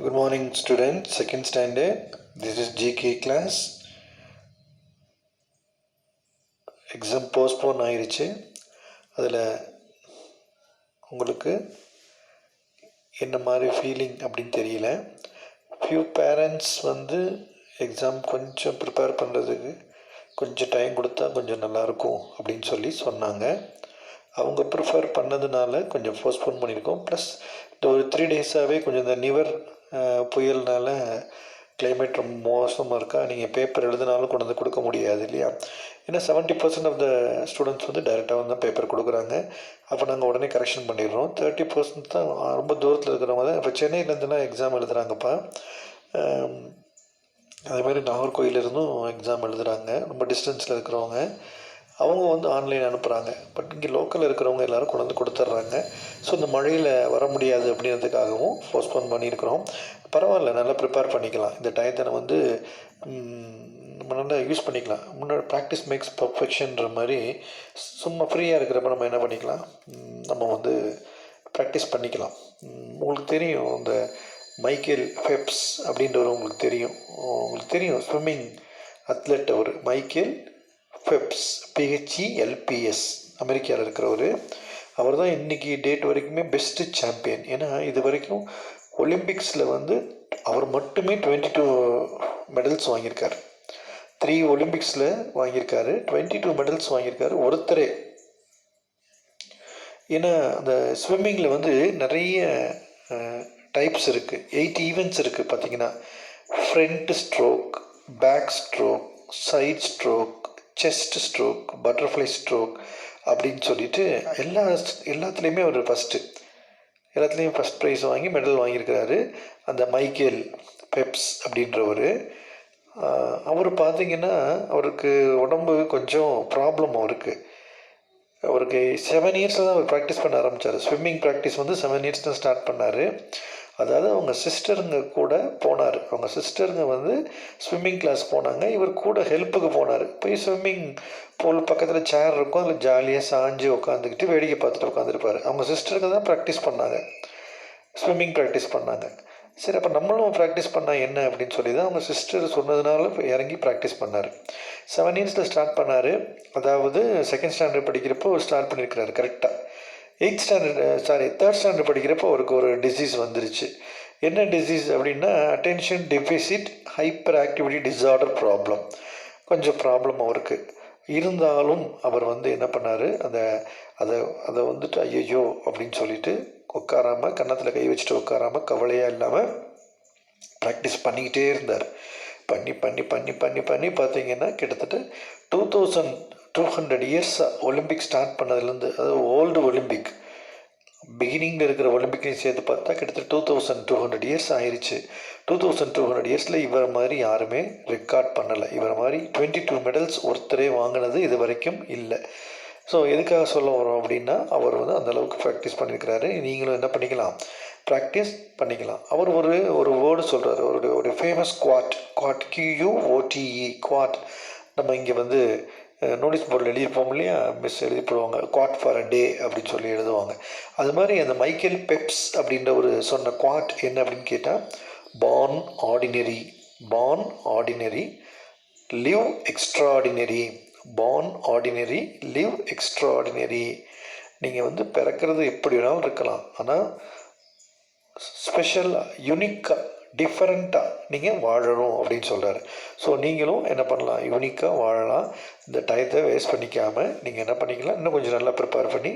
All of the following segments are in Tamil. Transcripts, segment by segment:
Good morning, students. Second standard. This is GK class. Exam postpone ஆயிடுச்சு. அதில் உங்களுக்கு என்ன மாதிரி ஃபீலிங் அப்படின்னு தெரியல. ஃபியூ பேரண்ட்ஸ் எக்ஸாம் கொஞ்சம் ப்ரிப்பேர் பண்ணுறதுக்கு கொஞ்சம் டைம் கொடுத்தா கொஞ்சம் நல்லாயிருக்கும் அப்படின்னு சொல்லி சொன்னாங்க. அவங்க ப்ரிஃபர் பண்ணதுனால கொஞ்சம் போஸ்ட்போன் பண்ணியிருக்கோம். ப்ளஸ் இந்த ஒரு 3 டேஸாகவே கொஞ்சம் இந்த நிவர் புயல்னால கிளைமேட் ரொம்ப மோசமாக இருக்கா. நீங்கள் பேப்பர் எழுதினாலும் கொண்டு வந்து கொடுக்க முடியாது இல்லையா. ஏன்னா 70% ஆஃப் த ஸ்டூடெண்ட்ஸ் டைரெக்டாக தான் பேப்பர் கொடுக்குறாங்க. அப்போ நாங்கள் உடனே கரெக்ஷன் பண்ணிடுறோம். 30% தான் ரொம்ப தூரத்தில் இருக்கிறவங்க தான். இப்போ சென்னையிலேருந்துலாம் எக்ஸாம் எழுதுகிறாங்கப்பா. அதேமாதிரி நாகர்கோயிலிருந்தும் எக்ஸாம் எழுதுகிறாங்க. ரொம்ப டிஸ்டன்ஸில் இருக்கிறவங்க அவங்க ஆன்லைன் அனுப்புகிறாங்க. பட் இங்கே லோக்கலில் இருக்கிறவங்க எல்லோரும் கொண்டு வந்து கொடுத்துட்றாங்க. ஸோ இந்த மழையில் வர முடியாது அப்படின்றதுக்காகவும் போஸ்ட்போன் பண்ணியிருக்கிறோம். பரவாயில்ல, நல்லா ப்ரிப்பேர் பண்ணிக்கலாம். இந்த டயத்தை நம்ம நல்லா யூஸ் பண்ணிக்கலாம். முன்னாடி ப்ராக்டிஸ் மேக்ஸ் பர்ஃபெக்ஷன்ற மாதிரி சும்மா ஃப்ரீயாக இருக்கிறப்ப நம்ம என்ன பண்ணிக்கலாம், நம்ம ப்ராக்டிஸ் பண்ணிக்கலாம். உங்களுக்கு தெரியும், இந்த மைக்கேல் ஃபெப்ஸ் அப்படின்றவர் உங்களுக்கு தெரியும் ஸ்விம்மிங் அத்லெட். அவர் மைக்கேல் ஃபெப்ஸ், PHELPS, அமெரிக்காவில் இருக்கிறவர். அவர் தான் இன்றைக்கி டேட் வரைக்குமே பெஸ்ட்டு சாம்பியன். ஏன்னா இது வரைக்கும் ஒலிம்பிக்ஸில் அவர் மட்டுமே 22 மெடல்ஸ் வாங்கியிருக்கார். 3 ஒலிம்பிக்ஸில் வாங்கியிருக்காரு, 22 மெடல்ஸ் வாங்கியிருக்காரு ஒருத்தரே. ஏன்னா அந்த ஸ்விம்மிங்கில் நிறைய டைப்ஸ் இருக்குது. 8 ஈவெண்ட்ஸ் இருக்குது. பார்த்திங்கன்னா front stroke, back stroke, side stroke, chest stroke, butterfly stroke அப்படின்னு சொல்லிட்டு எல்லாத்துலேயுமே அவர் எல்லாத்துலேயும் ஃபஸ்ட் ப்ரைஸ் வாங்கி மெடல் வாங்கியிருக்கிறாரு. அந்த மைக்கேல் ஃபெப்ஸ் அப்படின்றவர். அவர் பார்த்திங்கன்னா அவருக்கு உடம்பு கொஞ்சம் ப்ராப்ளம். அவருக்கு 7 இயர்ஸில் தான் அவர் ப்ராக்டிஸ் பண்ண ஆரம்பித்தார். ஸ்விம்மிங் ப்ராக்டிஸ் 7 இயர்ஸ் தான் ஸ்டார்ட் பண்ணார். அதாவது அவங்க சிஸ்டருங்க கூட போனார். அவங்க சிஸ்டருங்க ஸ்விம்மிங் கிளாஸ் போனாங்க. இவர் கூட ஹெல்ப்புக்கு போனார். போய் ஸ்விம்மிங் பூல் பக்கத்தில் சேர் இருக்கும், அதில் ஜாலியாக சாஞ்சு உட்காந்துக்கிட்டு வேடிக்கை பார்த்துட்டு உட்காந்துருப்பார். அவங்க சிஸ்டருங்க தான் ப்ராக்டிஸ் பண்ணாங்க, ஸ்விம்மிங் ப்ராக்டிஸ் பண்ணாங்க. சரி, அப்போ நம்மளும் ப்ராக்டிஸ் பண்ணால் என்ன அப்படின்னு சொல்லி தான் அவங்க சிஸ்டர் சொன்னதுனால இறங்கி ப்ராக்டிஸ் பண்ணார். 7 இயர்ஸில் ஸ்டார்ட் பண்ணார். அதாவது செகண்ட் ஸ்டாண்டர்ட் படிக்கிறப்போ ஸ்டார்ட் பண்ணியிருக்கிறாரு கரெக்டாக. தேர்ட் ஸ்டாண்டர்ட் படிக்கிறப்போ அவருக்கு ஒரு டிசீஸ் வந்துருச்சு. என்ன டிசீஸ் அப்படின்னா attention deficit hyper activity disorder problem. கொஞ்சம் ப்ராப்ளம் அவருக்கு இருந்தாலும் அவர் என்ன பண்ணார், அதை ஐயோ அப்படின்னு சொல்லிட்டு உட்காராமல், கன்னத்தில் கை வச்சுட்டு உட்காராமல், கவலையாக இல்லாமல் ப்ராக்டிஸ் பண்ணிக்கிட்டே இருந்தார். பண்ணி பண்ணி பண்ணி பண்ணி பண்ணி பார்த்தீங்கன்னா கிட்டத்தட்ட 2200 இயர்ஸாக ஒலிம்பிக் ஸ்டார்ட் பண்ணதுலேருந்து, அதாவது ஓல்டு ஒலிம்பிக் பிகினிங்கில் இருக்கிற ஒலிம்பிக்கையும் சேர்த்து பார்த்தா கிட்டத்தட்ட 2200 இயர்ஸ் ஆயிடுச்சு. 2200 இயர்ஸில் இவரை மாதிரி யாருமே ரெக்கார்ட் பண்ணலை. இவரை மாதிரி 22 மெடல்ஸ் ஒருத்தரே வாங்கினது இது வரைக்கும் இல்லை. ஸோ எதுக்காக சொல்ல வரோம் அப்படின்னா, அவர் அந்தளவுக்கு ப்ராக்டிஸ் பண்ணியிருக்கிறாரு. நீங்களும் என்ன பண்ணிக்கலாம், ப்ராக்டிஸ் பண்ணிக்கலாம். அவர் ஒரு வேர்டு சொல்கிறார், ஒரு ஃபேமஸ் குவாட், QUOTE குவாட். நம்ம இங்கே நோட்டீஸ் போர்டில் எழுதியிருப்போம் இல்லையா, மிஸ் எழுதி போடுவாங்க, குவாட் ஃபார் அ டே அப்படின்னு சொல்லி எழுதுவாங்க. அது மாதிரி அந்த மைக்கேல் ஃபெப்ஸ் அப்படின்ற ஒரு சொன்ன குவாட் என்ன அப்படின்னு கேட்டால், born ordinary, live extraordinary. Born ordinary, live extraordinary. நீங்கள் பிறக்கிறது எப்படி வேணாலும் இருக்கலாம், ஆனால் ஸ்பெஷலாக, யூனிக்காக, டிஃப்ரெண்ட்டாக நீங்கள் வாழணும் அப்படின்னு சொல்கிறாரு. ஸோ நீங்களும் என்ன பண்ணலாம், யூனிக்காக வாழலாம். இந்த டயத்தை வேஸ்ட் பண்ணிக்காமல் நீங்கள் என்ன பண்ணிக்கலாம், இன்னும் கொஞ்சம் நல்லா ப்ரிப்பேர் பண்ணி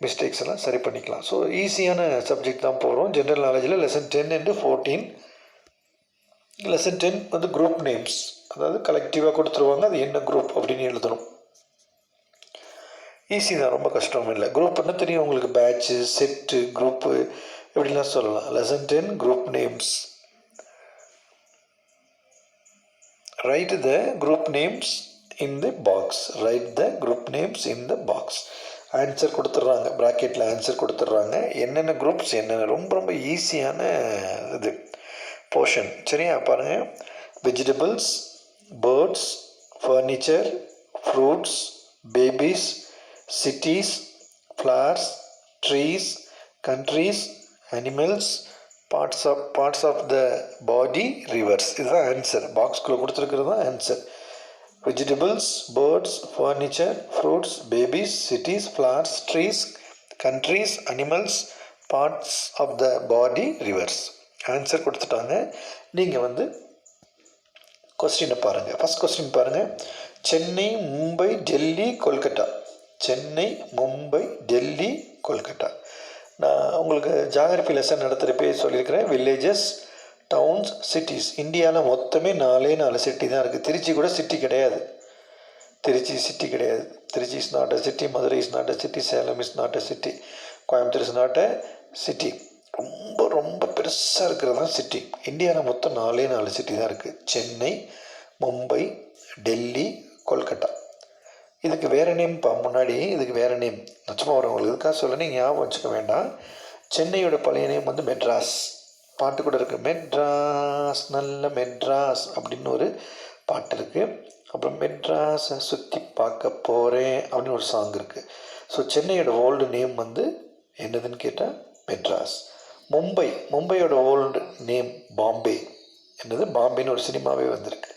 மிஸ்டேக்ஸ் எல்லாம் சரி பண்ணிக்கலாம். ஸோ ஈஸியான சப்ஜெக்ட் தான் போகிறோம். ஜென்ரல் நாலேஜில் lesson 10 and 14. Lesson 10 group names, அதாவது கலெக்டிவாக கொடுத்துருவாங்க, அது என்ன குரூப் அப்படின்னு எழுதணும். ஈஸி தான், ரொம்ப கஷ்டமும் இல்லை. குரூப்னா தெரியும் உங்களுக்கு, பேட்ச்சு, செட்டு, குரூப்பு எப்படிலாம் சொல்லலாம். Lesson 10 group names. Write the group names in the box. Answer கொடுத்துட்றாங்க, ப்ராக்கெட்டில் ஆன்சர் கொடுத்துட்றாங்க. என்னென்ன குரூப்ஸ் என்னென்ன, ரொம்ப ரொம்ப ஈஸியான இது போர்ஷன். சரியா, பாருங்கள். Vegetables, birds, furniture, fruits, babies, cities, flowers, trees, countries, animals, parts of the body rivers. இதுதான் ஆன்சர். பாக்ஸ்குள்ளே கொடுத்துருக்கிறது தான் answer. Vegetables, birds, furniture, fruits, babies, cities, flowers, trees, countries, animals, parts of the body rivers. Answer கொடுத்துட்டாங்க. நீங்கள் வந்து கொஸ்டினை பாருங்கள். ஃபஸ்ட் கொஸ்டின் பாருங்கள். சென்னை, மும்பை, டெல்லி, கொல்கட்டா. சென்னை, மும்பை, டெல்லி, கொல்கட்டா. நான் உங்களுக்கு ஜாகிரபி லெசன் நடத்துகிறப்பே சொல்லியிருக்கிறேன். Villages, towns, cities. இந்தியாவில் மொத்தமே 4 சிட்டி தான் இருக்குது. திருச்சி கூட சிட்டி கிடையாது. திருச்சி சிட்டி கிடையாது. Trichy is not a city. Madurai is not a city. Salem is not a city. Coimbatore is not a city. ரொம்ப ரொம்ப பெருசாக இருக்கிறது தான் சிட்டி. இந்தியாவில் மொத்தம் 4 சிட்டி தான் இருக்குது. சென்னை, மும்பை, டெல்லி, கொல்கட்டா. இதுக்கு வேறு நேம் முன்னாடி இதுக்கு வேறு நேம் நிச்சயமாக வரவங்களுக்கு இதுக்காக சொல்லணும், ஞாபகம் வச்சுக்க வேண்டாம். சென்னையோட பழைய நேம் வந்து மெட்ராஸ். பாட்டு கூட இருக்குது. மெட்ராஸ் நல்ல மெட்ராஸ் அப்படின்னு ஒரு பாட்டு இருக்குது. அப்புறம் மெட்ராஸை சுற்றி பார்க்க போகிறேன் அப்படின்னு ஒரு சாங் இருக்குது. ஸோ சென்னையோட ஓல்டு நேம் வந்து என்னதுன்னு கேட்டால் மெட்ராஸ். மும்பையோட ஓல்டு நேம் பாம்பே. என்னது? பாம்பேன்னு ஒரு சினிமாவே வந்திருக்கு.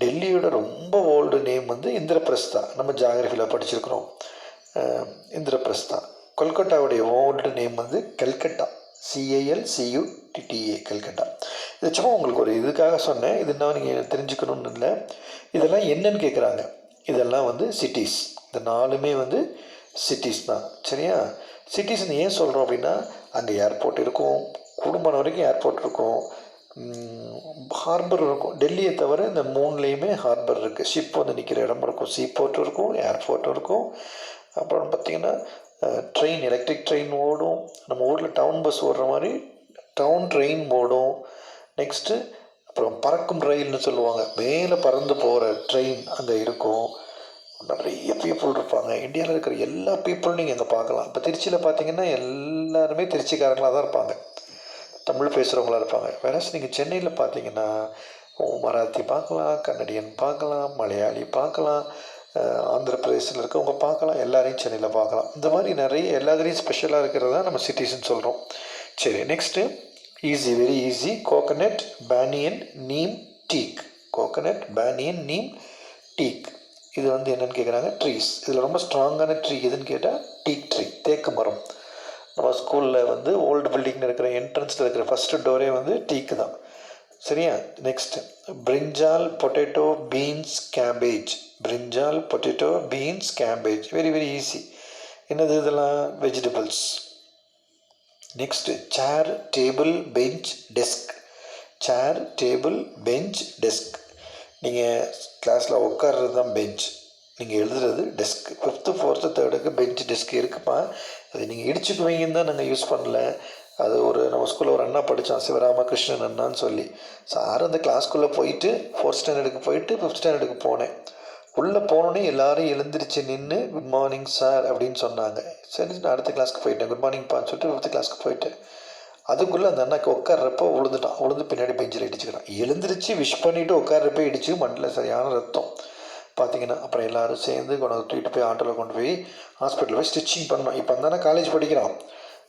டெல்லியோட ரொம்ப ஓல்டு நேம் வந்து இந்திரபிரஸ்தா. நம்ம ஜாகிரபியில் படிச்சிருக்கிறோம், இந்திரபிரஸ்தா. கொல்கட்டாவுடைய ஓல்டு நேம் வந்து கல்கட்டா. CALCUTTA, கல்கட்டா. இது சும்மா உங்களுக்கு ஒரு இதுக்காக சொன்னேன். இதுனா நீங்கள் தெரிஞ்சுக்கணும்னு இல்லை. இதெல்லாம் என்னன்னு கேட்குறாங்க. இதெல்லாம் வந்து சிட்டிஸ். இந்த 4மே வந்து சிட்டிஸ் தான். சரியா? சிட்டிஸ்ன்னு ஏன் சொல்கிறோம் அப்படின்னா, அங்கே ஏர்போர்ட் இருக்கும், குடும்பம் வரைக்கும் ஏர்போர்ட் இருக்கும், ஹார்பர் இருக்கும். டெல்லியை தவிர இந்த 3லேயுமே ஹார்பர் இருக்குது. ஷிப் வந்து நிற்கிற இடம் இருக்கும். சீபோர்ட்டும் இருக்கும், ஏர்போர்ட்டும் இருக்கும். அப்புறம் பார்த்திங்கன்னா ட்ரெயின், எலக்ட்ரிக் ட்ரெயின் ஓடும். நம்ம ஊரில் டவுன் பஸ் ஓடுற மாதிரி டவுன் ட்ரெயின் ஓடும். நெக்ஸ்ட்டு அப்புறம் பறக்கும் ரயில்னு சொல்லுவாங்க, மேலே பறந்து போகிற ட்ரெயின் அங்கே இருக்கும். நிறைய பீப்புள் இருப்பாங்க. இந்தியாவில் இருக்கிற எல்லா பீப்புளும் நீங்கள் இங்கே பார்க்கலாம். இப்போ திருச்சியில் பார்த்தீங்கன்னா எல்லாருமே திருச்சிக்காரங்களாக தான் இருப்பாங்க, தமிழ் பேசுகிறவங்களா இருப்பாங்க. வேற நீங்கள் சென்னையில் பார்த்தீங்கன்னா மராத்தி பார்க்கலாம், கன்னடியன் பார்க்கலாம், மலையாளி பார்க்கலாம், ஆந்திர பிரதேசில் இருக்கவங்க பார்க்கலாம், எல்லாரையும் சென்னையில் பார்க்கலாம். இந்த மாதிரி நிறைய எல்லாத்துலேயும் ஸ்பெஷலாக இருக்கிறது தான் நம்ம சிட்டிஸ்ன்னு சொல்கிறோம். சரி, next easy, very easy. Coconut, banyan, neem, teak. Coconut, banyan, neem, teak. இது வந்து என்னென்னு கேட்குறாங்க, ட்ரீஸ். இதில் ரொம்ப ஸ்ட்ராங்கான ட்ரீ எதுன்னு கேட்டால் டீக் ட்ரீ, தேக்கு மரம். நம்ம ஸ்கூலில் வந்து ஓல்டு பில்டிங்கில் இருக்கிற என்ட்ரன்ஸில் இருக்கிற ஃபஸ்ட்டு டோரே வந்து டீக்கு தான். சரியா? Next brinjal, potato, beans, cabbage. Brinjal, potato, beans, cabbage. Very very easy. என்னது இதெல்லாம்? Vegetables. Next chair, table, bench, desk. Chair, table, bench, desk. நீங்கள் கிளாஸில் உட்கார்றது தான் பெஞ்ச், நீங்கள் எழுதுறது desk. 5th 4th 3rd bench desk இருக்குப்பா. அது நீங்கள் இடிச்சுக்குவீங்கன்னு தான் நாங்கள் யூஸ் பண்ணல. அது ஒரு நம்ம ஸ்கூலில் ஒரு அண்ணா படித்தான், சிவராமகிருஷ்ணன் அண்ணான்னு சொல்லி. சார் அந்த கிளாஸ்க்குள்ளே போயிட்டு 4th ஸ்டாண்டர்டுக்கு போயிட்டு 5th ஸ்டாண்டர்டுக்கு போனேன். உள்ளே போனோடனே எல்லோரும் எழுந்திரிச்சு நின்று குட் மார்னிங் சார் அப்படின்னு சொன்னாங்க. சரி, நான் அடுத்த கிளாஸ்க்கு போயிட்டேன். குட் மார்னிங்ப்பான்னு சொல்லிட்டு 5th கிளாஸ்க்கு போயிட்டேன். அதுக்குள்ளே அந்த அண்ணாக்கு உட்கார்றப்போ விழுந்துட்டான். விழுந்து பின்னாடி பெஞ்சில் இடிச்சுக்கிறான். எழுந்திரிச்சு விஷ் பண்ணிவிட்டு உட்கார்றப்ப இடிச்சு மண்ணில் சரியான ரத்தம் பார்த்தீங்கன்னா. அப்புறம் எல்லோரும் சேர்ந்து கொண்டு தூக்கிட்டு போய் ஆட்டோவில் கொண்டு போய் ஹாஸ்பிட்டலில் போய் ஸ்டிச்சிங் பண்ணோம். இப்போ அந்த காலேஜ் படிக்கிறான்.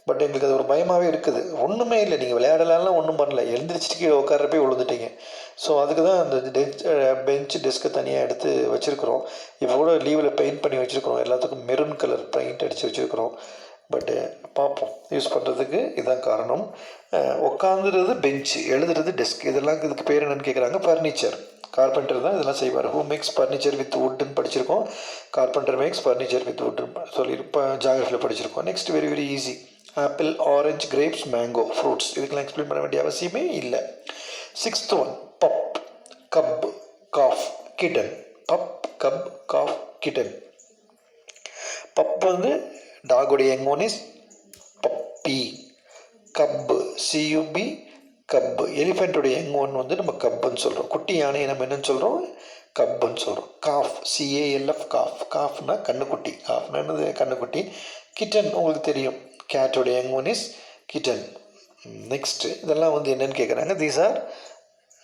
பட் எங்களுக்கு அது ஒரு பயமாகவே இருக்குது. ஒன்றுமே இல்லை, நீங்கள் விளையாடலாம், ஒன்றும் பண்ணல, எழுந்திரிச்சிட்டு கீழே உட்கார்றப்பே விழுந்துட்டீங்க. ஸோ அதுக்கு தான் அந்த பெஞ்சு டெஸ்க்கை தனியாக எடுத்து வச்சுருக்குறோம். இப்போ கூட லீவில் பெயிண்ட் பண்ணி வச்சுருக்குறோம். எல்லாத்துக்கும் மெரூன் கலர் பெயிண்ட் அடித்து வச்சுருக்குறோம். பட்டு பார்ப்போம், யூஸ் பண்ணுறதுக்கு இதுதான் காரணம். உட்காந்துறது பெஞ்சு, எழுதுறது டெஸ்க். இதெல்லாம் இதுக்கு பேர் என்னென்னு கேட்குறாங்க. ஃபர்னிச்சர். கார்பெண்டர் தான் இதெல்லாம் செய்வார். ஹூ மேக்ஸ் ஃபர்னிச்சர் வித் வுட்டுன்னு படிச்சிருக்கோம். கார்பெண்டர் மேக்ஸ் ஃபர்னிச்சர் வித் வுட்டுன்னு சொல்லியிருப்போம், ஜாகிரஃபியில் படிச்சிருக்கோம். Next very very easy. Apple, orange, grapes, mango, fruits. இதுக்கெல்லாம் எக்ஸ்பிளைன் பண்ண வேண்டிய அவசியமே இல்லை. 6th one, pup, cub, calf, kitten. Pup, cub, calf, kitten. Pup வந்து டாகுடைய young one is puppy. Cub, CUB, cub. எலிஃபெண்ட்டுடைய யங் ஒன் வந்து நம்ம கப்புன்னு சொல்கிறோம். குட்டி யானையை நம்ம என்னன்னு சொல்கிறோம்? கப்புன்னு சொல்கிறோம். Cough, CALF, cough. காஃப்னா கண்ணுக்குட்டி. காஃப்னா என்னது? கண்ணுக்குட்டி. கிட்டன் உங்களுக்கு தெரியும், கேட்டோடைய young one is kitten. Next இதெல்லாம் வந்து என்னென்னு கேட்குறாங்க.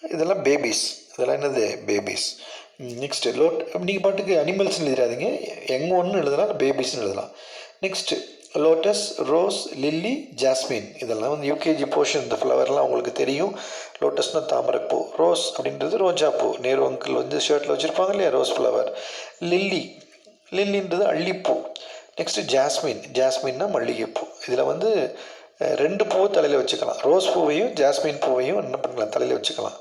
இதெல்லாம் பேபிஸ். இதெல்லாம் என்னது? பேபிஸ். நெக்ஸ்ட்டு லோட். நீங்கள் பாட்டுக்கு அனிமல்ஸ்னு எழுதிடாதீங்க. யங் ஒன்னு எழுதலாம், பேபிஸ்ன்னு எழுதலாம். Next lotus, rose, lily, jasmine. இதெல்லாம் வந்து யூகேஜி போர்ஷன். இந்த ஃப்ளவர்லாம் உங்களுக்கு தெரியும். லோட்டஸ்னால் தாமரைப்பூ, ரோஸ் அப்படின்றது ரோஜாப்பூ, நேரு அங்கிள் வந்து ஷர்ட்டில் வச்சுருப்பாங்க இல்லையா, ரோஸ் ஃப்ளவர். லில்லி, லில்லின்றது அல்லிப்பூ. நெக்ஸ்ட்டு ஜாஸ்மின், ஜாஸ்மின்னா மல்லிகைப்பூ. இதில் வந்து 2 பூவை தலையில் வச்சுக்கலாம். ரோஸ் பூவையும் ஜாஸ்மின் பூவையும் என்ன பண்ணலாம், தலையில் வச்சுக்கலாம்.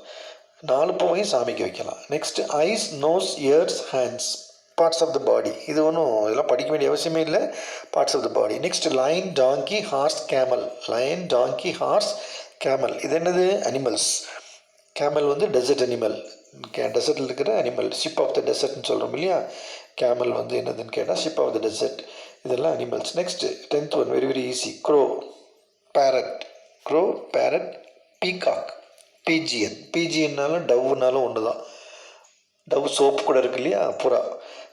4 பூவையும் சாமிக்கு வைக்கலாம். Next eyes, nose, ears, hands, parts of the body. இது ஒன்றும் இதெல்லாம் படிக்க வேண்டிய அவசியமே இல்லை. Parts of the body. Next lion, donkey, horse, camel. Lion, donkey, horse, camel. இது என்னது, அனிமல்ஸ். கேமல் வந்து டெசர்ட் அனிமல், டெசர்ட்டில் இருக்கிற அனிமல். ஷிப் ஆஃப் த டெசர்ட்னு சொல்கிறோம் இல்லையா. கேமல் வந்து என்னதுன்னு கேட்டால் ஷிப் ஆஃப் த டெசர்ட். இதெல்லாம் animals. Next 10th one, very very easy. Crow, parrot. Crow, parrot, peacock, pigeon. பீஜியன்னாலும் டவ்னாலும் ஒன்று தான். டவ் சோப் கூட இருக்கு இல்லையா, புறா.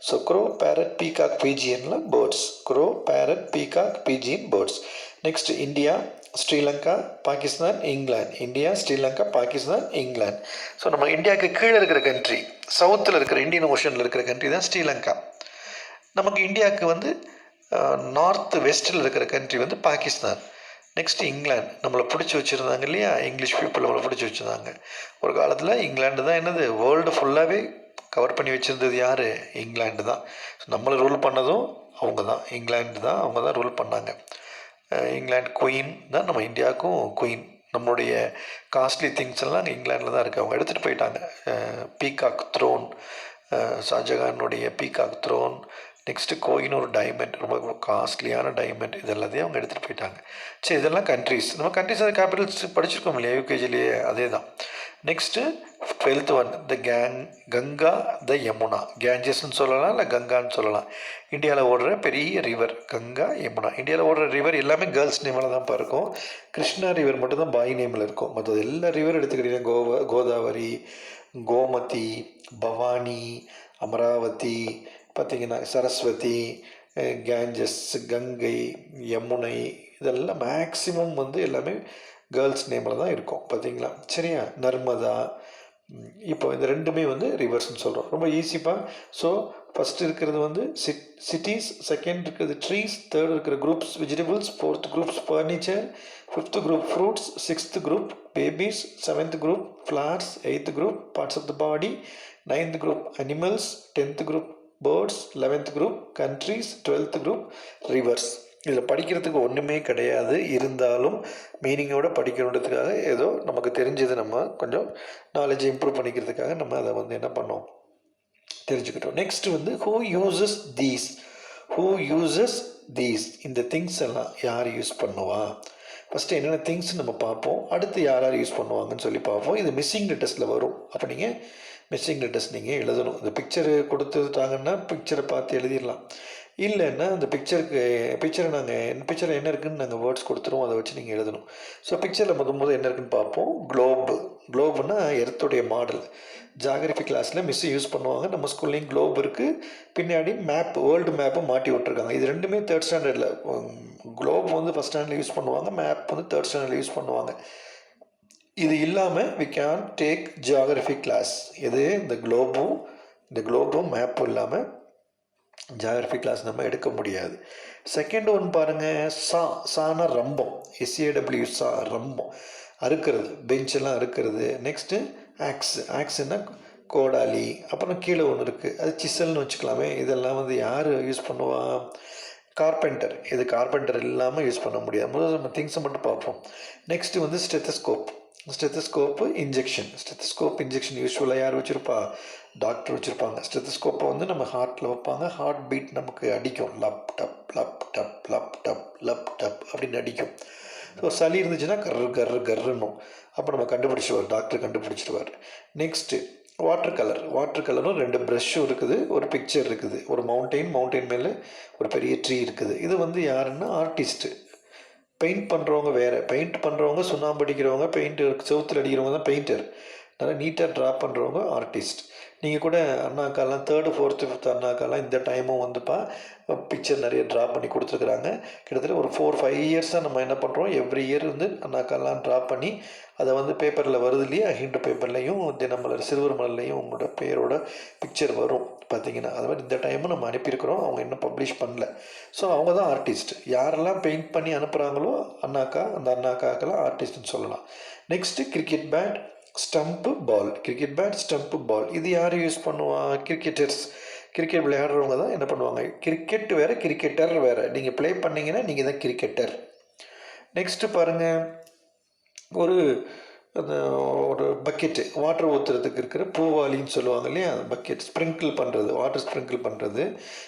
ஸோ க்ரோ, பேரட், பீகாக், பீஜியன்லாம் birds. Crow, parrot, peacock, pigeon, birds. Next India, Sri Lanka, Pakistan, England. India, Sri Lanka, Pakistan, England. So நம்ம இந்தியாவுக்கு கீழே இருக்கிற கண்ட்ரி, சவுத்தில் இருக்கிற இந்தியன் ஓஷனில் இருக்கிற கண்ட்ரி தான் ஸ்ரீலங்கா. நமக்கு இந்தியாவுக்கு வந்து நார்த் வெஸ்ட்டில் இருக்கிற கண்ட்ரி வந்து பாகிஸ்தான். நெக்ஸ்ட் இங்கிலாந்து. நம்மளை பிடிச்சி வச்சுருந்தாங்க இல்லையா, இங்கிலீஷ் பீப்புள் நம்மளை பிடிச்சி வச்சுருந்தாங்க ஒரு காலத்தில். இங்கிலாந்து தான் என்னது, வேர்ல்டு ஃபுல்லாகவே கவர் பண்ணி வச்சுருந்தது யார், இங்கிலாந்து தான். நம்மளை ரூல் பண்ணதும் அவங்க தான், இங்கிலாந்து தான். அவங்க தான் ரூல் பண்ணாங்க. இங்கிலாந்து குயின் தான் நம்ம இந்தியாவுக்கும் குயின். நம்மளுடைய காஸ்ட்லி திங்ஸ் எல்லாம் அங்கே இங்கிலாண்டில் தான் இருக்குது. அவங்க எடுத்துகிட்டு போயிட்டாங்க. பீகாக் த்ரோன், ஷாஜகானுடைய peacock throne. Next Kohinoor diamond, ரொம்ப காஸ்ட்லியான டைமண்ட். இது எல்லாத்தையும் அவங்க எடுத்துகிட்டு போயிட்டாங்க. சரி, இதெல்லாம் கண்ட்ரிஸ். நம்ம கண்ட்ரிஸ் அந்த கேபிட்டல்ஸ் படிச்சிருக்கோம் இல்லையா யூகேஜிலேயே, அதே தான். நெக்ஸ்ட்டு 12th ஒன், த கங்கா, த யமுனா. கேஞ்சஸ்ன்னு சொல்லலாம், இல்லை கங்கான்னு சொல்லலாம். இந்தியாவில் ஓடுற பெரிய ரிவர் கங்கா, யமுனா. இந்தியாவில் ஓடுற ரிவர் எல்லாமே கேர்ள்ஸ் நேமில் தான் இருக்கும். கிருஷ்ணா ரிவர் மட்டும் தான் பாய் நேமில் இருக்கும். மற்றது எல்லா ரிவர் எடுத்துக்கிட்டீங்கன்னா கோதாவரி, கோமதி, பவானி, அமராவதி, பார்த்திங்கன்னா சரஸ்வதி, கேஞ்சஸ், கங்கை, யமுனை, இதெல்லாம் மேக்ஸிமம் வந்து எல்லாமே கேர்ள்ஸ் நேமில் தான் இருக்கும். பார்த்திங்களா, சரியா. நர்மதா. இப்போ இந்த ரெண்டுமே வந்து ரிவர்ஸ்ன்னு சொல்கிறோம். ரொம்ப ஈஸிப்பா. ஸோ ஃபஸ்ட்டு இருக்கிறது வந்து சிட்டிஸ், செகண்ட் இருக்கிறது ட்ரீஸ், தேர்ட் இருக்கிற groups vegetables, fourth groups furniture, fifth group fruits, sixth group babies, seventh group flowers, eighth group parts of the body, ninth group animals, 10th group birds, 11th group countries, 12th group rivers. இதில் படிக்கிறதுக்கு ஒன்றுமே கிடையாது. இருந்தாலும் மீனிங்கோடு படிக்கணுன்றதுக்காக ஏதோ நமக்கு தெரிஞ்சது நம்ம கொஞ்சம் நாலேஜ் இம்ப்ரூவ் பண்ணிக்கிறதுக்காக நம்ம அதை வந்து என்ன பண்ணோம், தெரிஞ்சுக்கிட்டோம். நெக்ஸ்ட் வந்து who uses these. Who uses these, இந்த திங்ஸ் எல்லாம் யார் யூஸ் பண்ணுவா. ஃபஸ்ட்டு என்னென்ன திங்ஸ் நம்ம பார்ப்போம், அடுத்து யார் யார் யூஸ் பண்ணுவாங்கன்னு சொல்லி பார்ப்போம். இது மிஸ்ஸிங் லெட்டர்ஸில் வரும். அப்போ நீங்கள் மிஸ்ஸிங் லெட்டர்ஸ் நீங்கள் எழுதணும். இந்த பிக்சரு கொடுத்துட்டாங்கன்னா பிக்சரை பார்த்து எழுதிடலாம். இல்லைன்னா அந்த பிக்சரை நாங்கள் பிக்சரில் என்ன இருக்குதுன்னு நாங்கள் வேர்ட்ஸ் கொடுத்துருவோம், அதை வச்சு நீங்கள் எழுதணும். ஸோ பிக்சரில் முதல் என்ன இருக்குதுன்னு பார்ப்போம். குளோபுன்னா எர்த்துடைய மாடல். ஜாகிரபி கிளாஸில் மிஸ் யூஸ் பண்ணுவாங்க. நம்ம ஸ்கூல்லேயும் குளோப் இருக்குது. பின்னாடி மேப், வேர்ல்டு மேப்பை மாட்டி விட்ருக்காங்க. இது ரெண்டுமே 3rd ஸ்டாண்டர்டில். குளோப் வந்து ஃபஸ்ட் ஸ்டாண்டர்டில் யூஸ் பண்ணுவாங்க, மேப் வந்து 3rd ஸ்டாண்டர்டில் யூஸ் பண்ணுவாங்க. இது இல்லாமல் we can take geography class. எது, இந்த குளோபும் மேப்பும் இல்லாமல் ஜியாகிரபி கிளாஸ் நம்ம எடுக்க முடியாது. செகண்ட் ஒன் பாருங்கள், சானா ரம்பம். SAW, சா, ரம்பம், அறுக்கிறது, பெஞ்செல்லாம் அறுக்கிறது. நெக்ஸ்ட்டு ஆக்ஸுன்னா கோடாலி. அப்புறம் கீழே ஒன்று இருக்குது, அது சிசல்னு வச்சுக்கலாமே. இதெல்லாம் வந்து யார் யூஸ் பண்ணுவா, கார்பெண்டர். இது கார்பெண்டர் இல்லாமல் யூஸ் பண்ண முடியாது. முதல்ல நம்ம திங்ஸை மட்டும் பார்ப்போம். நெக்ஸ்ட்டு வந்து ஸ்டெத்தஸ்கோப்பு இன்ஜெக்ஷன் யூஸ்வலாக யார் வச்சுருப்பா, டாக்டர் வச்சுருப்பாங்க. ஸ்டெத்தஸ்கோப்பை வந்து நம்ம ஹார்ட்டில் வைப்பாங்க. ஹார்ட் பீட் நமக்கு அடிக்கும், lub dub lub dub lub dub lub dub அப்படின்னு அடிக்கும். ஸோ சளி இருந்துச்சுன்னா கர்றுன்னும். அப்போ நம்ம டாக்டர் கண்டுபிடிச்சிருவார். நெக்ஸ்ட்டு வாட்டர் கலரும் 2 ப்ரஷ்ஷும் இருக்குது, ஒரு பிக்சர் இருக்குது, ஒரு மவுண்டெயின் மேலே ஒரு பெரிய ட்ரீ இருக்குது. இது வந்து யாருன்னா ஆர்டிஸ்ட்டு. பெயிண்ட் பண்ணுறவங்க வேறு. பெயிண்ட் பண்ணுறவங்க, சுண்ணாம்பு அடிக்கிறவங்க, செவுத்தில் அடிக்கிறவங்க தான் பெயிண்டர். நல்லா நீட்டாக ட்ரா பண்ணுறவங்க ஆர்டிஸ்ட். நீங்கள் கூட அண்ணாக்காலாம் 3rd 4th 5th அண்ணாக்காலாம் இந்த டைமும் வந்துப்பா பிக்சர் நிறைய ட்ரா பண்ணி கொடுத்துருக்குறாங்க. கிட்டத்தட்ட ஒரு 4-5 இயர்ஸாக நம்ம என்ன பண்ணுறோம், எவ்ரி இயர் வந்து அண்ணாக்காலாம் ட்ரா பண்ணி அதை வந்து பேப்பரில் வருது இல்லையா, ஹிண்ட் பேப்பர்லேயும் தினமலர், சிறுவர் மலர்லேயும் உங்களோட பேரோட பிக்சர் வரும். பார்த்தீங்கன்னா. அது மாதிரி இந்த டைமும் நம்ம அனுப்பியிருக்கிறோம், அவங்க இன்னும் பப்ளிஷ் பண்ணல. ஸோ அவங்க தான் ஆர்டிஸ்ட். யாரெல்லாம் பெயிண்ட் பண்ணி அனுப்புகிறாங்களோ அண்ணாக்கா, அந்த அண்ணாக்காக்கெல்லாம் ஆர்டிஸ்ட்னு சொல்லலாம். நெக்ஸ்ட்டு கிரிக்கெட் பேட், ஸ்டம்ப்பு, பால். கிரிக்கெட் பேட், ஸ்டம்ப்பு, பால். இது யார் யூஸ் பண்ணுவா? கிரிக்கெட்டர்ஸ். கிரிக்கெட் விளையாடுறவங்க தான் என்ன பண்ணுவாங்க. கிரிக்கெட் வேறு, கிரிக்கெட்டர் வேறு. நீங்கள் ப்ளே பண்ணிங்கன்னா நீங்கள் தான் கிரிக்கெட்டர். நெக்ஸ்ட்டு பாருங்கள், அந்த ஒரு பக்கெட்டு வாட்டர் ஊற்றுறதுக்கு இருக்கிற பூவாளின்னு சொல்லுவாங்க இல்லையா, பக்கெட் ஸ்ப்ரிங்கிள் பண்ணுறது, வாட்டர் ஸ்ப்ரிங்கிள் பண்ணுறது,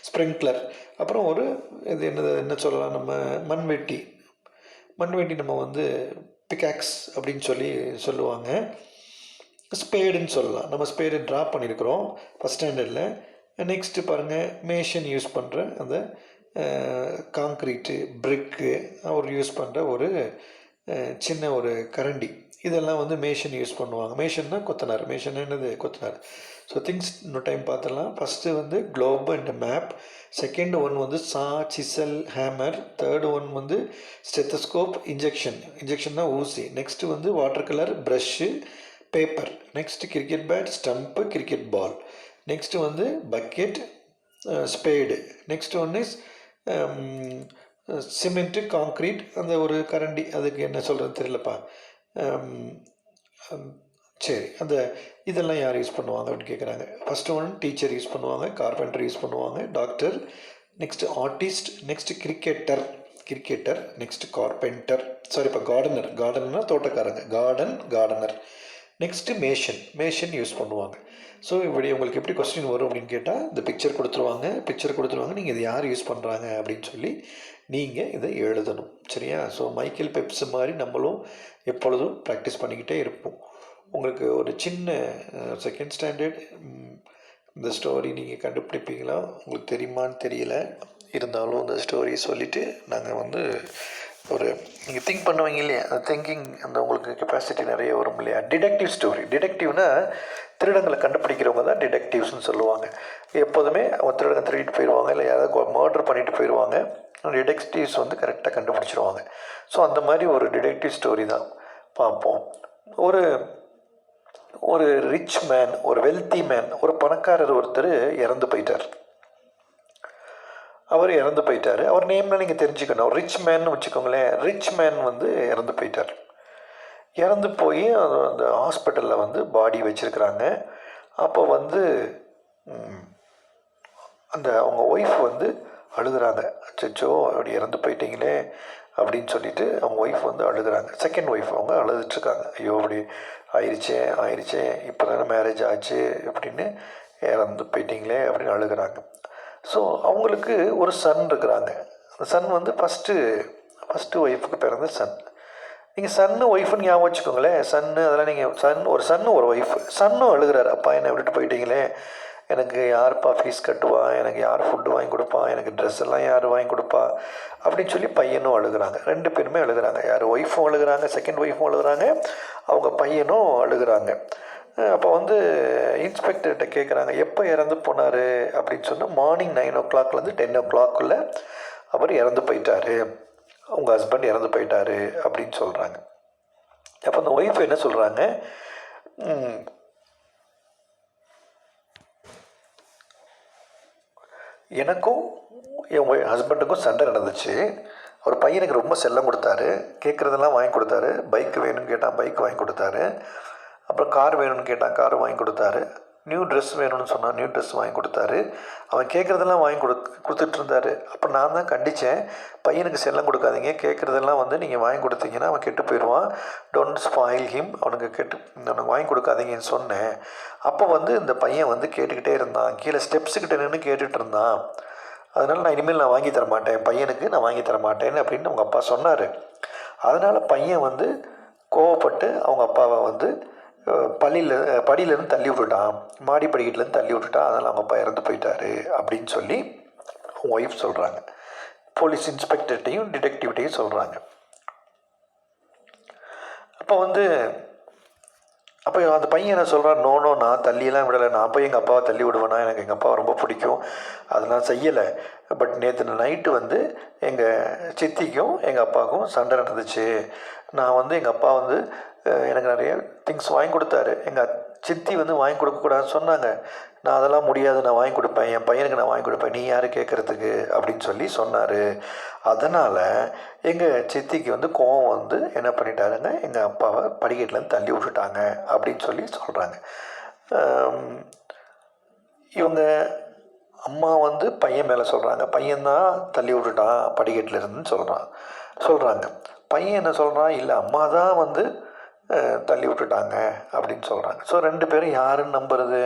ஸ்ப்ரிங்க்லர். அப்புறம் இது என்ன சொல்லலாம், நம்ம மண்வெட்டி நம்ம வந்து பிகாக்ஸ் அப்படின்னு சொல்லுவாங்க. ஸ்பேடுன்னு சொல்லலாம். நம்ம ஸ்பேடு ட்ரா பண்ணியிருக்கிறோம் ஃபஸ்ட் ஸ்டாண்டர்டில். நெக்ஸ்ட்டு பாருங்கள், மேஷன் யூஸ் பண்ணுற அந்த காங்க்ரீட்டு, பிரிக்கு அவர் யூஸ் பண்ணுற ஒரு சின்ன ஒரு கரண்டி. இதெல்லாம் வந்து மேஷன் யூஸ் பண்ணுவாங்க. மேஷன்னா கொத்தனார். மேஷன் என்னது? கொத்தனார். ஸோ திங்ஸ் இன்னொரு டைம் பார்த்துடலாம். ஃபஸ்ட்டு வந்து globe and map. Second one வந்து saw, chisel, hammer. Third one வந்து ஸ்டெத்தஸ்கோப், இன்ஜெக்ஷன் தான் ஊசி. நெக்ஸ்ட்டு வந்து water colour, brush, paper. Next cricket bat, stump, cricket ball. Next வந்து bucket, spade. Next one is cement, concrete, அந்த ஒரு கரண்டி. அதுக்கு என்ன சொல்கிறது தெரியலப்பா. சரி, இதெல்லாம் யார் யூஸ் பண்ணுவாங்க அப்படின்னு கேட்குறாங்க. ஃபஸ்ட்டு ஒன் டீச்சர் யூஸ் பண்ணுவாங்க, கார்பெண்டர் யூஸ் பண்ணுவாங்க, doctor, next artist, next cricketer, next carpenter, இப்போ கார்டனர்னால் தோட்டக்காரங்க, கார்டனர். நெக்ஸ்ட்டு மேஷன் யூஸ் பண்ணுவாங்க. ஸோ இப்படி உங்களுக்கு எப்படி கொஸ்டின் வரும் அப்படின்னு கேட்டால், இந்த பிக்சர் கொடுத்துருவாங்க, நீங்கள் இது யார் யூஸ் பண்ணுறாங்க அப்படின்னு சொல்லி நீங்கள் இதை எழுதணும். சரியா? ஸோ மைக்கேல் பெப்ஸ் மாதிரி நம்மளும் எப்பொழுதும் ப்ராக்டிஸ் பண்ணிக்கிட்டே இருப்போம். உங்களுக்கு ஒரு சின்ன செகண்ட் ஸ்டாண்டர்ட் இந்த ஸ்டோரி நீங்கள் கண்டுபிடிப்பீங்களா உங்களுக்கு தெரியுமான்னு தெரியல. இருந்தாலும் இந்த ஸ்டோரி சொல்லிவிட்டு நாங்கள் வந்து நீங்கள் திங்க் பண்ணுவீங்க இல்லையா, அந்த திங்கிங் அந்த உங்களுக்கு கெப்பாசிட்டி நிறைய வரும் இல்லையா. Detective story. டிடெக்டிவ்னா திருடங்களை கண்டுபிடிக்கிறவங்க தான் டிடெக்டிவ்ஸ்னு சொல்லுவாங்க. எப்போதுமே அவங்க திருடிட்டு போயிடுவாங்க, இல்லை யாராவது மர்டர் பண்ணிட்டு போயிடுவாங்க. டிடெக்டிவ்ஸ் வந்து கரெக்டாக கண்டுபிடிச்சிருவாங்க. ஸோ அந்த மாதிரி ஒரு டிடெக்டிவ் ஸ்டோரி தான் பார்ப்போம். ஒரு ரிச் மேன், ஒரு வெல்த்தி மேன், ஒரு பணக்காரர் ஒருத்தர் இறந்து போயிட்டார். அவர் நேம்லாம் நீங்கள் தெரிஞ்சுக்கணும். ரிச் மேன் வச்சுக்கோங்களேன். ரிச் மேன் வந்து இறந்து போயிட்டார். இறந்து போய் அந்த ஹாஸ்பிட்டலில் வந்து பாடி வச்சுருக்குறாங்க. அப்போ வந்து அவங்க ஒய்ஃப் வந்து அழுகுறாங்க. அச்சோ அப்படி இறந்து போயிட்டீங்களே அப்படின்னு சொல்லிட்டு அவங்க ஒய்ஃப் வந்து அழுகுறாங்க. செகண்ட் ஒய்ஃப் அவங்க அழுதுட்ருக்காங்க. ஐயோ அப்படி ஆயிடுச்சே இப்போ தானே மேரேஜ் ஆச்சு அப்படின்னு இறந்து போயிட்டீங்களே அப்படின்னு அழுகுறாங்க. ஸோ அவங்களுக்கு ஒரு சன் இருக்கிறாங்க. அந்த சன் வந்து ஃபஸ்ட்டு ஒய்ஃபுக்கு பிறந்த சன். நீங்கள் சன்னு ஒய்ஃபுன்னு ஞாபகம் வச்சுக்கோங்களேன். அதெல்லாம் நீங்கள் ஒரு ஒய்ஃப். சன்னும் அழுகிறார், அப்பா என்னை விட்டுட்டு போயிட்டீங்களே, எனக்கு யார்ப்பா ஃபீஸ் கட்டுவா, எனக்கு யார் ஃபுட்டு வாங்கி கொடுப்பா, எனக்கு ட்ரெஸ் எல்லாம் யார் வாங்கி கொடுப்பா அப்படின்னு சொல்லி பையனும் அழுகிறாங்க. 2 பேருமே அழுகிறாங்க. யார் ஒய்ஃபும் அழுகிறாங்க, செகண்ட் ஒய்ஃபும் அழுகிறாங்க, அவங்க பையனும் அழுகிறாங்க. அப்போ வந்து இன்ஸ்பெக்டர்கிட்ட கேட்குறாங்க, எப்போ இறந்து போனார் அப்படின்னு சொன்னால், மார்னிங் 9 o'clockலேருந்து 10 o'clock அவர் இறந்து போயிட்டார், உங்கள் ஹஸ்பண்ட் இறந்து போயிட்டார் அப்படின்னு சொல்கிறாங்க. அப்போ அந்த ஒய்ஃப் என்ன சொல்கிறாங்க, எனக்கும் என் ஹஸ்பண்டுக்கும் சண்டை நடந்துச்சு. அவர் பையனுக்கு ரொம்ப செல்லம் கொடுத்தாரு, கேட்குறதெல்லாம் வாங்கி கொடுத்தாரு. பைக் வேணும்னு கேட்டால் பைக் வாங்கி கொடுத்தாரு. அப்புறம் கார் வேணும்னு கேட்டால் கார் வாங்கி கொடுத்தாரு. நியூ ட்ரெஸ் வேணும்னு சொன்னால் நியூ ட்ரெஸ் வாங்கி கொடுத்தாரு. அவன் கேட்குறதெல்லாம் வாங்கி கொடுத்துட்டு இருந்தார். அப்போ நான் தான் கண்டித்தேன், பையனுக்கு செல்லம் கொடுக்காதீங்க, கேட்குறதெல்லாம் வந்து நீங்கள் வாங்கி கொடுத்தீங்கன்னா அவன் கெட்டு போயிடுவான், டோன்ட் ஸ்பாயில் ஹிம், அவனுக்கு வாங்கி கொடுக்காதீங்கன்னு சொன்னேன். அப்போ வந்து இந்த பையன் வந்து கேட்டுக்கிட்டே இருந்தான், கீழே ஸ்டெப்ஸுக்கிட்ட நின்று கேட்டுட்டு இருந்தான். அதனால் நான் இனிமேல் வாங்கி தரமாட்டேன், பையனுக்கு நான் வாங்கி தரமாட்டேன்னு அப்படின்னு அவங்க அப்பா சொன்னார். அதனால் பையன் வந்து கோவப்பட்டு அவங்க அப்பாவை வந்து படியிலேருந்து தள்ளி விட்டுட்டான், மாடி படிக்கட்டுலேருந்து தள்ளி விட்டுட்டான், அதனால் அவங்க அப்பா இறந்து போயிட்டாரு அப்படின்னு சொல்லி ஒய்ஃப் சொல்கிறாங்க. போலீஸ் இன்ஸ்பெக்டர்கிட்டையும் டிடெக்டிவ்கிட்டையும் சொல்கிறாங்க. அப்போ அந்த பையன் என்ன சொல்கிறான், நோ நான் தள்ளியெல்லாம் விடலை, நான் போய் எங்கள் அப்பாவை தள்ளி விடுவேனா, எனக்கு எங்கள் அப்பாவை ரொம்ப பிடிக்கும், அதை நான் செய்யலை. பட் நேற்று நைட்டு வந்து எங்கள் சித்திக்கும் எங்கள் அப்பாவுக்கும் சண்டை நடந்துச்சு. நான் வந்து எங்கள் அப்பா வந்து எனக்கு நிறைய திங்ஸ் வாங்கி கொடுத்தாரு. சித்தி வந்து வாங்கி கொடுக்கக்கூடாதுன்னு சொன்னாங்க. நான் அதெல்லாம் முடியாது, நான் வாங்கி கொடுப்பேன், என் பையனுக்கு நான் வாங்கி கொடுப்பேன், நீ யார் கேட்குறதுக்கு அப்படின்னு சொல்லி சொன்னார். அதனால் எங்கள் சித்திக்கு வந்து கோவம் வந்து என்ன பண்ணிட்டாருங்க, எங்கள் அப்பாவை படிக்கட்டிலேருந்து தள்ளி விட்டுட்டாங்க அப்படின்னு சொல்லி சொல்கிறாங்க. இவங்க அம்மா வந்து பையன் மேலே சொல்கிறாங்க, பையன்தான் தள்ளி விட்டுட்டான் படிக்கட்டில் இருந்துன்னு சொல்கிறாங்க. பையன் என்ன சொல்கிறான், இல்லை அம்மா தான் வந்து தள்ளி விட்டுட்டாங்க அப்படின்னு சொல்கிறாங்க. ஸோ 2 பேரும் யாருன்னு நம்புறது?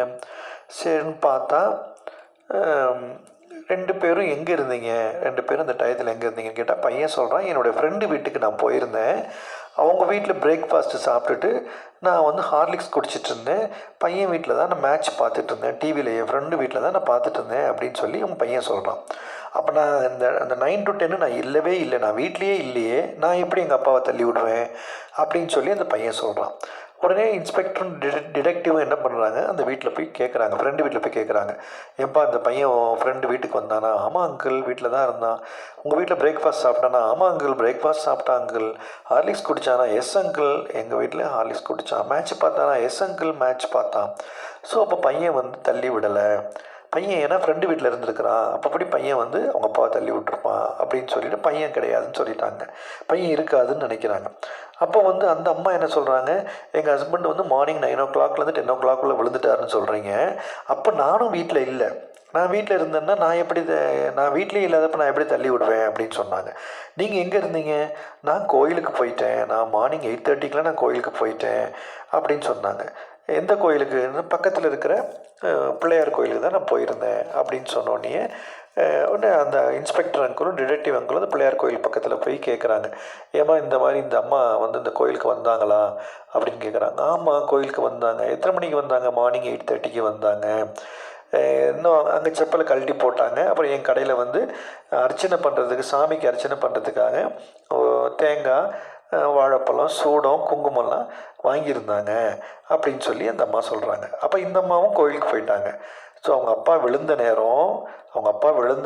சரின்னு பார்த்தா 2 பேரும் எங்கே இருந்தீங்க, 2 பேரும் அந்த டயத்தில் எங்கே இருந்தீங்கன்னு கேட்டால் பையன் சொல்கிறான், என்னுடைய ஃப்ரெண்டு வீட்டுக்கு நான் போயிருந்தேன், அவங்க வீட்டில் பிரேக்ஃபாஸ்ட்டு சாப்பிட்டுட்டு நான் வந்து ஹார்லிக்ஸ் குடிச்சிட்டு இருந்தேன், பையன் வீட்டில் தான் நான் மேட்ச் பார்த்துட்டு இருந்தேன், டிவியில் என் ஃப்ரெண்டு வீட்டில் தான் நான் பார்த்துட்டு இருந்தேன் அப்படின்னு சொல்லி அவன் பையன் சொல்கிறான். அப்போ நான் அந்த 9 to 10 நான் இல்லவே இல்லை, நான் வீட்லேயே இல்லையே, நான் எப்படி எங்கள் அப்பாவை தள்ளி விடுவேன் அப்படின்னு சொல்லி அந்த பையன் சொல்கிறான். உடனே இன்ஸ்பெக்டரும் டிடெக்டிவும் என்ன பண்ணுறாங்க, அந்த வீட்டில் போய் கேட்குறாங்க, ஃப்ரெண்டு வீட்டில் போய் கேட்குறாங்க, ஏன்பா இந்த பையன் ஃப்ரெண்டு வீட்டுக்கு வந்தானா? ஆமாம் அங்கிள், வீட்டில் தான் இருந்தான். உங்கள் வீட்டில் பிரேக்ஃபாஸ்ட் சாப்பிட்டானா? ஆமாம் அங்கிள், பிரேக்ஃபாஸ்ட் சாப்பிட்டா அங்கிள். ஹார்லிக்ஸ் குடித்தானா? எஸ் அங்கிள், எங்கள் வீட்டில் ஹார்லிக்ஸ் குடித்தான். மேட்ச் பார்த்தானா? எஸ் அங்கிள், மேட்ச் பார்த்தான். ஸோ அப்போ பையன் வந்து தள்ளி விடலை. பையன் ஏன்னா ஃப்ரெண்டு வீட்டில் இருந்திருக்கிறான், அப்படி பையன் வந்து அவங்க அப்பாவை தள்ளி விட்டுருப்பான் அப்படின்னு சொல்லிட்டு பையன் கிடையாதுன்னு சொல்லிட்டாங்க, பையன் இருக்காதுன்னு நினைக்கிறாங்க. அப்போ வந்து அந்த அம்மா என்ன சொல்கிறாங்க, எங்கள் ஹஸ்பண்ட் வந்து மார்னிங் 9 o'clockலேருந்து 10 o'clock விழுந்துட்டாருன்னு சொல்கிறீங்க, அப்போ நானும் வீட்டில் இல்லை, நான் வீட்டில் இருந்தேன்னா நான் வீட்லேயே இல்லாதப்போ நான் எப்படி தள்ளி விடுவேன் அப்படின்னு சொன்னாங்க. நீங்கள் எங்கே இருந்தீங்க? நான் கோயிலுக்கு போயிட்டேன், நான் மார்னிங் 8:30 நான் கோயிலுக்கு போயிட்டேன் அப்படின்னு சொன்னாங்க. எந்த கோயிலுக்கு? பக்கத்தில் இருக்கிற பிள்ளையார் கோயிலுக்கு தான் நான் போயிருந்தேன் அப்படின்னு சொன்னோடனே உடனே அந்த இன்ஸ்பெக்டர் அங்கிளும் டிடெக்டிவ் அங்கிளும் அந்த பிள்ளையார் கோயில் பக்கத்தில் போய் கேட்குறாங்க, ஏமா இந்த மாதிரி இந்த அம்மா வந்து இந்த கோயிலுக்கு வந்தாங்களா அப்படின்னு கேட்குறாங்க. ஆமாம் கோயிலுக்கு வந்தாங்க. எத்தனை மணிக்கு வந்தாங்க? மார்னிங் 8:30 வந்தாங்க. இன்னும் அங்கே செப்பலை கழட்டி போட்டாங்க. அப்புறம் என் கடையில் வந்து அர்ச்சனை பண்ணுறதுக்கு, சாமிக்கு அர்ச்சனை பண்ணுறதுக்காக தேங்காய், வாழைப்பழம், சூடம், குங்குமம்லாம் வாங்கியிருந்தாங்க அப்படின்னு சொல்லி அந்த அம்மா சொல்கிறாங்க. அப்போ இந்த அம்மாவும் கோயிலுக்கு போயிட்டாங்க. ஸோ அவங்க அப்பா விழுந்த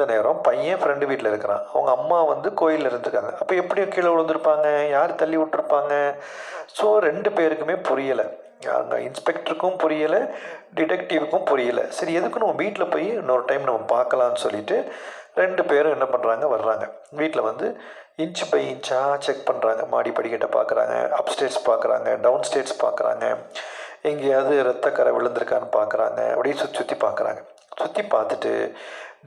நேரம் பையன் ஃப்ரெண்டு வீட்டில் இருக்கிறான், அவங்க அம்மா வந்து கோயிலில் இருந்துருக்காங்க. அப்போ எப்படி கீழே விழுந்திருப்பாங்க? யார் தள்ளி விட்டுருப்பாங்க? ஸோ 2 பேருக்குமே புரியலை. அங்கே இன்ஸ்பெக்டருக்கும் புரியலை, டிடெக்டிவுக்கும் புரியலை. சரி எதுக்கு நம்ம வீட்டில் போய் இன்னொரு டைம் நம்ம பார்க்கலான்னு சொல்லிட்டு 2 பேரும் என்ன பண்ணுறாங்க, வர்றாங்க. வீட்டில் வந்து இன்ச் பை இன்ச்சாக செக் பண்ணுறாங்க. மாடி படிக்கட்டை பார்க்குறாங்க, அப்ஸ்டேர்ஸ் பார்க்குறாங்க, டவுன் ஸ்டேர்ஸ் பார்க்குறாங்க, எங்கேயாவது ரத்தக்கரை விழுந்திருக்கான்னு பார்க்குறாங்க. அப்படியே சுற்றி பார்க்குறாங்க. சுற்றி பார்த்துட்டு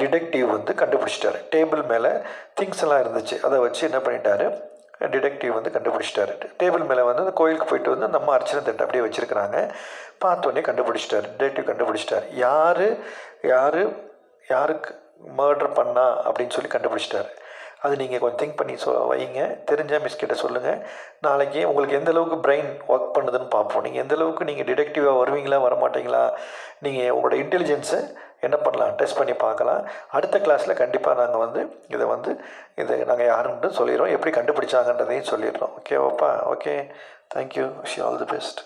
டிடெக்டிவ் வந்து கண்டுபிடிச்சிட்டாரு. டேபிள் மேலே திங்ஸ் எல்லாம் இருந்துச்சு, அதை வச்சு என்ன பண்ணிட்டாரு, டிடெக்டிவ் வந்து கண்டுபிடிச்சிட்டாரு. டேபிள் மேலே வந்து அந்த கோயிலுக்கு போயிட்டு வந்து நம்ம அர்ச்சனை தட்டு அப்படியே வச்சுருக்கிறாங்க. பார்த்தோன்னே கண்டுபிடிச்சிட்டாரு, டிடெக்டிவ் கண்டுபிடிச்சிட்டாரு. யாருக்கு மர்டர் பண்ணா அப்படின்னு சொல்லி கண்டுபிடிச்சிட்டாரு. அது நீங்கள் கொஞ்சம் திங்க் பண்ணி வைங்க, தெரிஞ்சால் மிஸ்கிட்ட சொல்லுங்கள். நாளைக்கு உங்களுக்கு எந்த அளவுக்கு பிரெயின் ஒர்க் பண்ணுதுன்னு பார்ப்போம். நீங்கள் எந்த அளவுக்கு நீங்கள் டிடெக்டிவாக வருவீங்களா, வரமாட்டீங்களா, நீங்கள் உங்களோட இன்டெலிஜென்ஸை என்ன பண்ணலாம், டெஸ்ட் பண்ணி பார்க்கலாம். அடுத்த கிளாஸில் கண்டிப்பாக நாங்கள் வந்து இதை நாங்கள் யாருன்ட்டு சொல்லிடுறோம், எப்படி கண்டுபிடிச்சாங்கன்றதையும் சொல்லிடுறோம். ஓகேவாப்பா? Okay, thank you, wish you all the best.